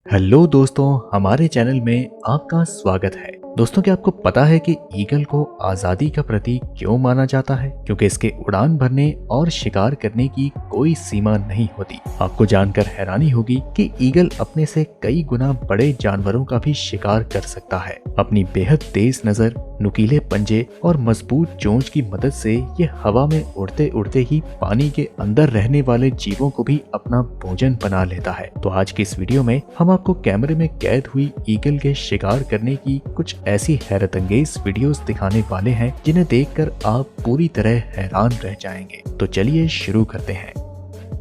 Hello दोस्तों, हमारे channel में आपका स्वागत है। दोस्तों, क्या आपको पता है कि ईगल को आजादी का प्रतीक क्यों माना जाता है? क्योंकि इसके उड़ान भरने और शिकार करने की कोई सीमा नहीं होती। आपको जानकर हैरानी होगी कि ईगल अपने से कई गुना बड़े जानवरों का भी शिकार कर सकता है। अपनी बेहद तेज नजर, नुकीले पंजे और मजबूत चोंच की मदद से ये हवा में उड़ते उड़ते ही पानी के अंदर रहने वाले जीवों को भी अपना भोजन बना लेता है। तो आज की इस वीडियो में हम आपको कैमरे में कैद हुई ईगल के शिकार करने की कुछ ऐसी हैरतअंगेज वीडियोस दिखाने वाले हैं जिन्हें देखकर आप पूरी तरह हैरान रह जाएंगे। तो चलिए शुरू करते हैं।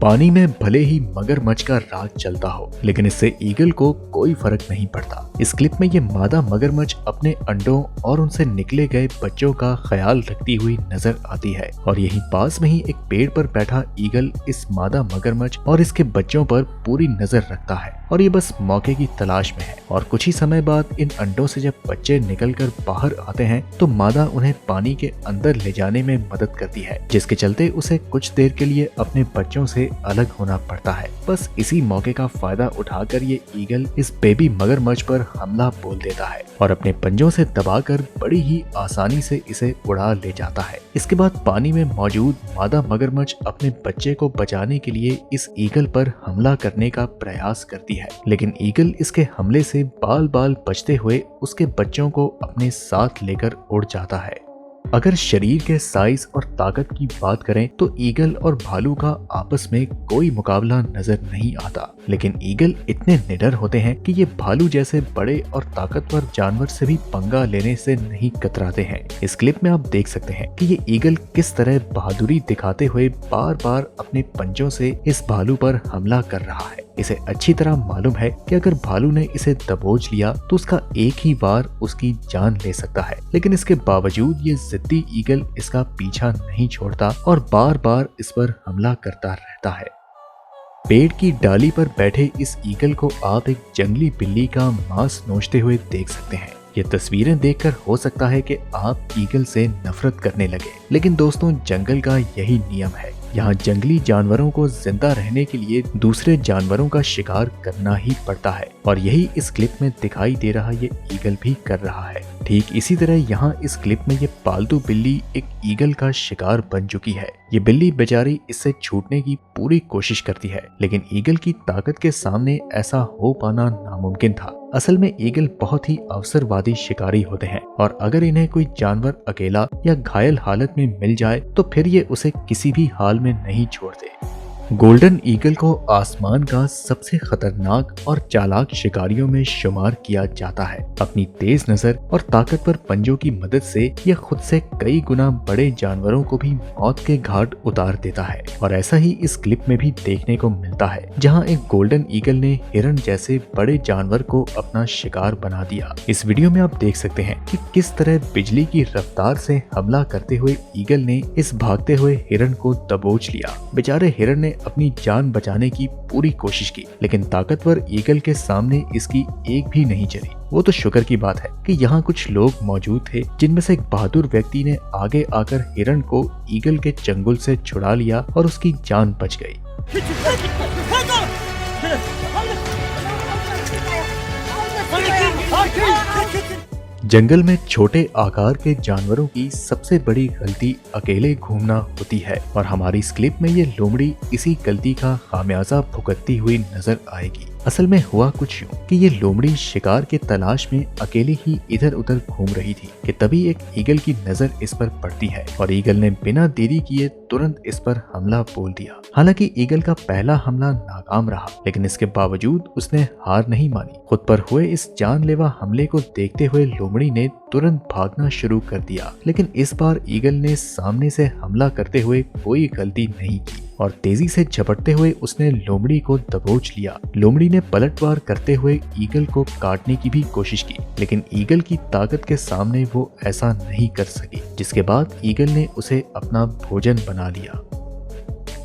पानी में भले ही मगरमच्छ का राज चलता हो, लेकिन इससे ईगल को कोई फर्क नहीं पड़ता। इस क्लिप में ये मादा मगरमच्छ अपने अंडों और उनसे निकले गए बच्चों का ख्याल रखती हुई नजर आती है और यहीं पास में ही एक पेड़ पर बैठा ईगल इस मादा मगरमच्छ और इसके बच्चों पर पूरी नजर रखता है और ये बस मौके की तलाश में है। और कुछ ही समय बाद इन अंडों से जब बच्चे निकलकर बाहर आते हैं तो मादा उन्हें पानी के अंदर ले जाने में मदद करती है, जिसके चलते उसे कुछ देर के लिए अपने बच्चों से अलग होना पड़ता है। बस इसी मौके का फायदा उठाकर ये ईगल इस बेबी मगरमच्छ पर हमला बोल देता है और अपने पंजों से दबाकर बड़ी ही आसानी से इसे उड़ा ले जाता है। इसके बाद पानी में मौजूद मादा मगरमच्छ अपने बच्चे को बचाने के लिए इस ईगल पर हमला करने का प्रयास करती है, लेकिन ईगल इसके हमले से बाल बाल बचते हुए उसके बच्चों को अपने साथ लेकर उड़ जाता है। अगर शरीर के साइज और ताकत की बात करें तो ईगल और भालू का आपस में कोई मुकाबला नजर नहीं आता, लेकिन ईगल इतने निडर होते हैं कि ये भालू जैसे बड़े और ताकतवर जानवर से भी पंगा लेने से नहीं कतराते हैं। इस क्लिप में आप देख सकते हैं कि ये ईगल किस तरह बहादुरी दिखाते हुए बार बार अपने पंजों से इस भालू पर हमला कर रहा है। इसे अच्छी तरह मालूम है कि अगर भालू ने इसे दबोच लिया तो उसका एक ही वार उसकी जान ले सकता है, लेकिन इसके बावजूद ये जिद्दी ईगल इसका पीछा नहीं छोड़ता और बार बार इस पर हमला करता रहता है। पेड़ की डाली पर बैठे इस ईगल को आप एक जंगली बिल्ली का मांस नोचते हुए देख सकते हैं। ये तस्वीरें देखकर हो सकता है कि आप ईगल से नफरत करने लगे, लेकिन दोस्तों, जंगल का यही नियम है। यहाँ जंगली जानवरों को जिंदा रहने के लिए दूसरे जानवरों का शिकार करना ही पड़ता है और यही इस क्लिप में दिखाई दे रहा ये ईगल भी कर रहा है। ठीक इसी तरह यहाँ इस क्लिप में ये पालतू बिल्ली एक ईगल का शिकार बन चुकी है। ये बिल्ली बेचारी इससे छूटने की पूरी कोशिश करती है, लेकिन ईगल की ताकत के सामने ऐसा हो पाना नामुमकिन था। असल में ईगल बहुत ही अवसरवादी शिकारी होते हैं और अगर इन्हें कोई जानवर अकेला या घायल हालत में मिल जाए तो फिर ये उसे किसी भी हाल में नहीं छोड़ते। गोल्डन ईगल को आसमान का सबसे खतरनाक और चालाक शिकारियों में शुमार किया जाता है। अपनी तेज नजर और ताकतवर पंजों की मदद से यह खुद से कई गुना बड़े जानवरों को भी मौत के घाट उतार देता है और ऐसा ही इस क्लिप में भी देखने को मिलता है, जहां एक गोल्डन ईगल ने हिरन जैसे बड़े जानवर को अपना शिकार बना दिया। इस वीडियो में आप देख सकते हैं कि किस तरह बिजली की रफ्तार से हमला करते हुए ईगल ने इस भागते हुए हिरन को दबोच लिया। बेचारे हिरन ने अपनी जान बचाने की पूरी कोशिश की, लेकिन ताकतवर ईगल के सामने इसकी एक भी नहीं चली। वो तो शुक्र की बात है कि यहाँ कुछ लोग मौजूद थे, जिनमें से एक बहादुर व्यक्ति ने आगे आकर हिरन को ईगल के चंगुल से छुड़ा लिया और उसकी जान बच गई। जंगल में छोटे आकार के जानवरों की सबसे बड़ी गलती अकेले घूमना होती है और हमारी इस क्लिप में ये लोमड़ी इसी गलती का खामियाजा भुगतती हुई नजर आएगी। असल में हुआ कुछ यूं कि ये लोमड़ी शिकार के तलाश में अकेले ही इधर उधर घूम रही थी कि तभी एक ईगल की नजर इस पर पड़ती है और ईगल ने बिना देरी किए तुरंत इस पर हमला बोल दिया। हालांकि ईगल का पहला हमला नाकाम रहा, लेकिन इसके बावजूद उसने हार नहीं मानी। खुद पर हुए इस जानलेवा हमले को देखते हुए लोमड़ी ने तुरंत भागना शुरू कर दिया, लेकिन इस बार ईगल ने सामने से हमला करते हुए कोई गलती नहीं की और तेजी से झपटते हुए उसने लोमड़ी को दबोच लिया। लोमड़ी ने पलटवार करते हुए ईगल को काटने की भी कोशिश की, लेकिन ईगल की ताकत के सामने वो ऐसा नहीं कर सकी, जिसके बाद ईगल ने उसे अपना भोजन बना लिया।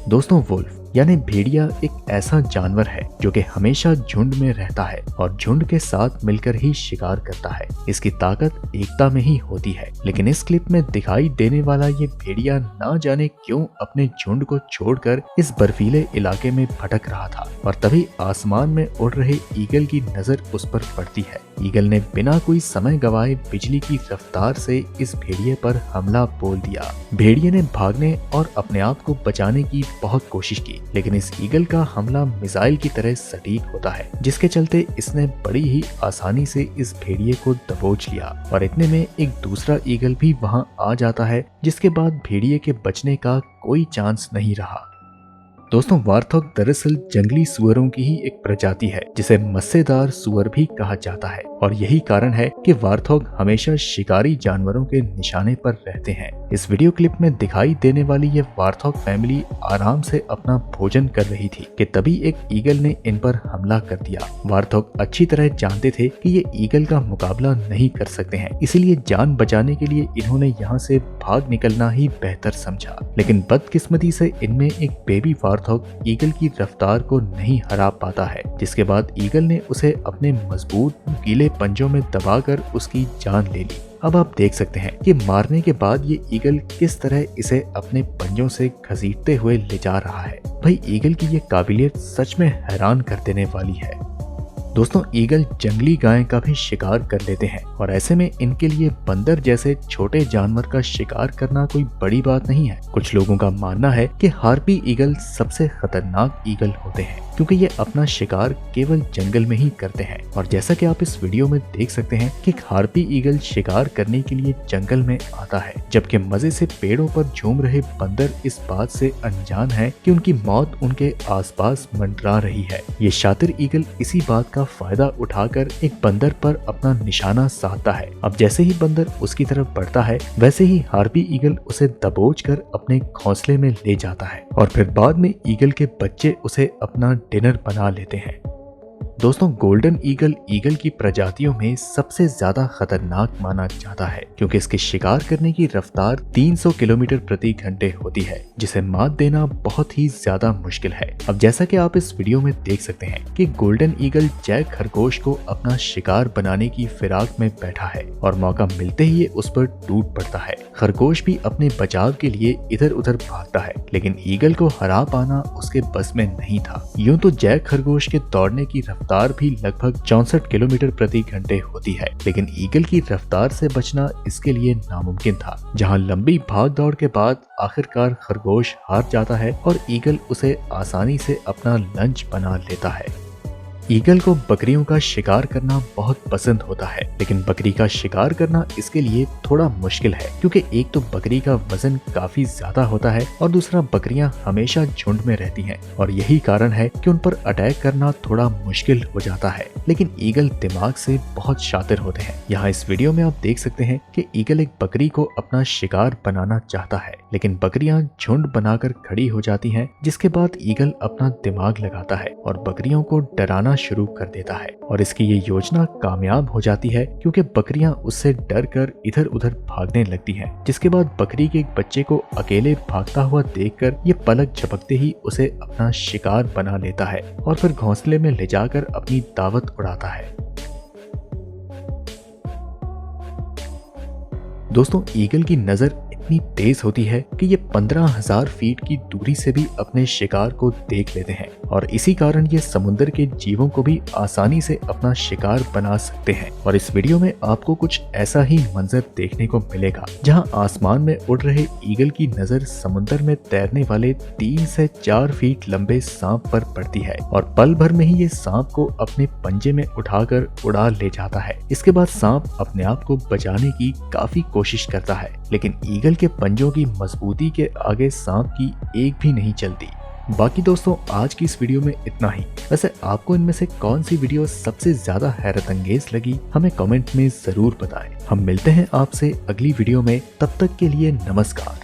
दोस्तों, वुल्फ यानी भेड़िया एक ऐसा जानवर है जो कि हमेशा झुंड में रहता है और झुंड के साथ मिलकर ही शिकार करता है। इसकी ताकत एकता में ही होती है। लेकिन इस क्लिप में दिखाई देने वाला ये भेड़िया ना जाने क्यों अपने झुंड को छोड़कर इस बर्फीले इलाके में भटक रहा था और तभी आसमान में उड़ रहे ईगल की नजर उस पर पड़ती है। ईगल ने बिना कोई समय गवाए बिजली की रफ्तार से इस भेड़िए पर हमला बोल दिया। भेड़िए ने भागने और अपने आप को बचाने की बहुत कोशिश की, लेकिन इस ईगल का हमला मिसाइल की तरह सटीक होता है, जिसके चलते इसने बड़ी ही आसानी से इस भेड़िए को दबोच लिया और इतने में एक दूसरा ईगल भी वहां आ जाता है, जिसके बाद भेड़िए के बचने का कोई चांस नहीं रहा। दोस्तों, वार्थॉग दरअसल जंगली सुअरों की ही एक प्रजाति है जिसे मस्सेदार सुअर भी कहा जाता है और यही कारण है कि वार्थॉग हमेशा शिकारी जानवरों के निशाने पर रहते हैं। इस वीडियो क्लिप में दिखाई देने वाली ये वार्थॉग फैमिली आराम से अपना भोजन कर रही थी कि तभी एक ईगल ने इन पर हमला कर दिया। वार्थॉग अच्छी तरह जानते थे कि ये ईगल का मुकाबला नहीं कर सकते हैं, इसीलिए जान बचाने के लिए इन्होंने यहाँ से भाग निकलना ही बेहतर समझा। लेकिन बदकिस्मती से इनमें एक बेबी वार्थॉग ईगल की रफ्तार को नहीं हरा पाता है, जिसके बाद ईगल ने उसे अपने मजबूत गीले पंजों में दबाकर उसकी जान ले ली। अब आप देख सकते हैं कि मारने के बाद ये ईगल किस तरह इसे अपने पंजों से घसीटते हुए ले जा रहा है। भाई, ईगल की ये काबिलियत सच में हैरान कर देने वाली है। दोस्तों, ईगल जंगली गाय का भी शिकार कर लेते हैं और ऐसे में इनके लिए बंदर जैसे छोटे जानवर का शिकार करना कोई बड़ी बात नहीं है। कुछ लोगों का मानना है कि हार्पी ईगल सबसे खतरनाक ईगल होते हैं क्योंकि ये अपना शिकार केवल जंगल में ही करते हैं और जैसा कि आप इस वीडियो में देख सकते हैं कि हार्पी ईगल शिकार करने के लिए जंगल में आता है, जबकि मजे से पेड़ों पर झूम रहे बंदर इस बात से अनजान है कि उनकी मौत उनके आसपास मंडरा रही है। ये शातिर ईगल इसी बात का फायदा उठाकर एक बंदर पर अपना निशाना साधता है। अब जैसे ही बंदर उसकी तरफ बढ़ता है, वैसे ही हार्पी ईगल उसे दबोचकर अपने घोंसले में ले जाता है और फिर बाद में ईगल के बच्चे उसे अपना डिनर बना लेते हैं। दोस्तों, गोल्डन ईगल ईगल की प्रजातियों में सबसे ज्यादा खतरनाक माना जाता है क्योंकि इसके शिकार करने की रफ्तार 300 किलोमीटर प्रति घंटे होती है, जिसे मात देना बहुत ही ज्यादा मुश्किल है। अब जैसा कि आप इस वीडियो में देख सकते हैं कि गोल्डन ईगल जैक खरगोश को अपना शिकार बनाने की फिराक में बैठा है और मौका मिलते ही ये उस पर टूट पड़ता है। खरगोश भी अपने बचाव के लिए इधर उधर भागता है, लेकिन ईगल को हरा पाना उसके बस में नहीं था। यूं तो जैक खरगोश के दौड़ने की रफ्तार भी लगभग 64 किलोमीटर प्रति घंटे होती है, लेकिन ईगल की रफ्तार से बचना इसके लिए नामुमकिन था। जहां लंबी भाग दौड़ के बाद आखिरकार खरगोश हार जाता है और ईगल उसे आसानी से अपना लंच बना लेता है। ईगल को बकरियों का शिकार करना बहुत पसंद होता है, लेकिन बकरी का शिकार करना इसके लिए थोड़ा मुश्किल है क्योंकि एक तो बकरी का वजन काफी ज्यादा होता है और दूसरा बकरियां हमेशा झुंड में रहती हैं और यही कारण है कि उन पर अटैक करना थोड़ा मुश्किल हो जाता है। लेकिन ईगल दिमाग से बहुत शातिर होते हैं। यहाँ इस वीडियो में आप देख सकते हैं कि ईगल एक बकरी को अपना शिकार बनाना चाहता है, लेकिन बकरियां झुंड बनाकर खड़ी हो जाती हैं, जिसके बाद ईगल अपना दिमाग लगाता है और बकरियों को डराना शुरू कर देता है और इसकी ये योजना कामयाब हो जाती है क्योंकि बकरियां उससे डर कर इधर उधर भागने लगती हैं, जिसके बाद बकरी के एक बच्चे को अकेले भागता हुआ देखकर ये पलक झपकते ही उसे अपना शिकार बना लेता है और फिर घोंसले में ले जाकर अपनी दावत उड़ाता है। दोस्तों, ईगल की नजर इतनी तेज होती है कि ये 15,000 फीट की दूरी से भी अपने शिकार को देख लेते हैं और इसी कारण ये समुद्र के जीवों को भी आसानी से अपना शिकार बना सकते हैं। और इस वीडियो में आपको कुछ ऐसा ही मंजर देखने को मिलेगा जहां आसमान में उड़ रहे ईगल की नजर समुद्र में तैरने वाले 3 से 4 फीट लंबे सांप पर पड़ती है और पल भर में ही ये सांप को अपने पंजे में उठाकर उड़ा ले जाता है। इसके बाद सांप अपने आप को बचाने की काफी कोशिश करता है, लेकिन ईगल के पंजों की मजबूती के आगे सांप की एक भी नहीं चलती। बाकी दोस्तों, आज की इस वीडियो में इतना ही। वैसे आपको इनमें से कौन सी वीडियो सबसे ज्यादा हैरत अंगेज लगी, हमें कमेंट में जरूर बताएं। हम मिलते हैं आपसे अगली वीडियो में, तब तक के लिए नमस्कार।